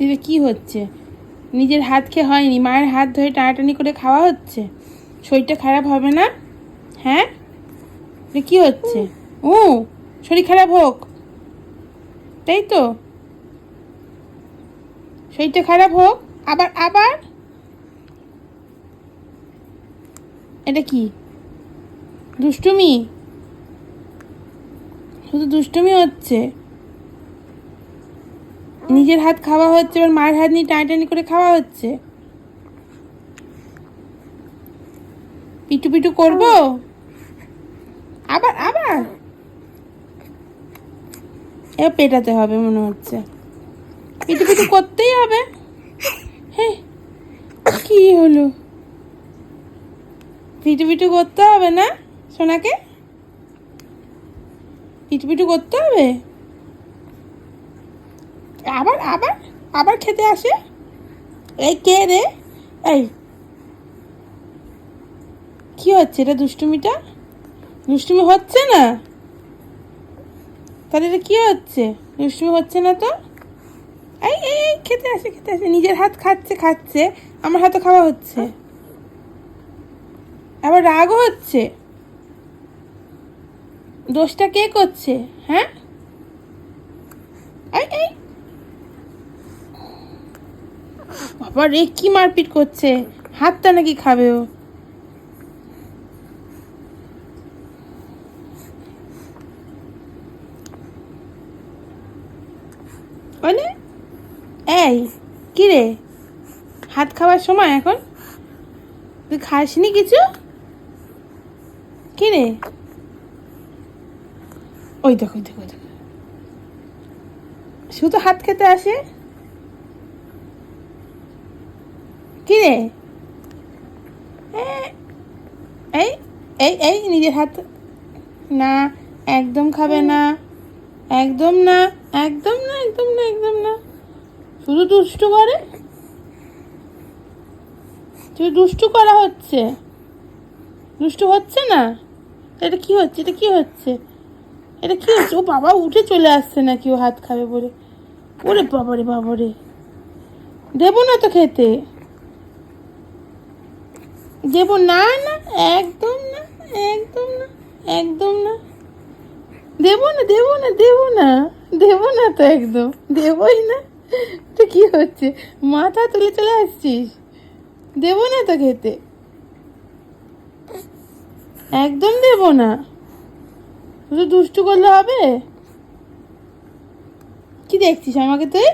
এটা কি হচ্ছে? নিজের হাত খেয়ে হয়নি, মায়ের হাত ধরে টানাটানি করে খাওয়া হচ্ছে। শরীরটা খারাপ হবে না? হ্যাঁ, এটা কি হচ্ছে? ও, শরীর খারাপ হোক, তাই তো, শরীরটা খারাপ হোক। আবার আবার এটা কি দুষ্টুমি? শুধু দুষ্টুমি হচ্ছে। নিজের হাত খাওয়া হচ্ছে, এবার মায়ের হাত নিয়ে টানাটানি করে খাওয়া হচ্ছে। পিটু পিটু করবো? আবার আবার এবার পেটাতে হবে মনে হচ্ছে। পিটু পিটু করতেই হবে। হ্যাঁ, কি হলো? পিটু পিটু করতে হবে না সোনাকে? পিটু পিটু করতে হবে। আবার আবার আবার খেতে আসে। এই কে রে? এই কি হচ্ছে? এটা দুষ্টুমিটা দুষ্টুমি হচ্ছে না? তাহলে এটা কি হচ্ছে? দুষ্টুমি হচ্ছে না তো? এই এই এই খেতে আসে, খেতে আসে, নিজের হাত খাচ্ছে খাচ্ছে, আমার হাতে খাওয়া হচ্ছে। আবার রাগও হচ্ছে। দোষটা কে করছে? হ্যাঁ, এই এই বাবা রে, কি মারপিট করছে! হাতটা নাকি খাবে ও? মানে এই কি রে, হাত খাওয়ার সময় এখন? তুই খাসনি কিছু? কি রে? ওই দেখো, ওই দেখো, ওই দেখো, শুধু হাত খেতে আসে। কি রে? এই এই এই নিজের হাত না, একদম খাবে না, একদম না, একদম না, একদম না, একদম না। শুধু দুষ্টু করে, শুধু দুষ্টু করা হচ্ছে, দুষ্টু হচ্ছে না। এটা কি হচ্ছে? এটা কি হচ্ছে? এটা কি হচ্ছে? ও বাবা, উঠে চলে আসছে নাকি ও হাত খাবে বলে? ওরে বাবারে, বাবারে, দেবো না তো খেতে, দেবো না, না, একদম না, একদম না, একদম না, দেবো না, দেবো না, দেবো না, দেবো না তো, একদম দেবই না। তো কি হচ্ছে? মাথা তুলে চলে আসছিস? দেবো না তো খেতে, একদম দেবো না। শুধু দুষ্টু করলে হবে? কি দেখছিস আমাকে তুই?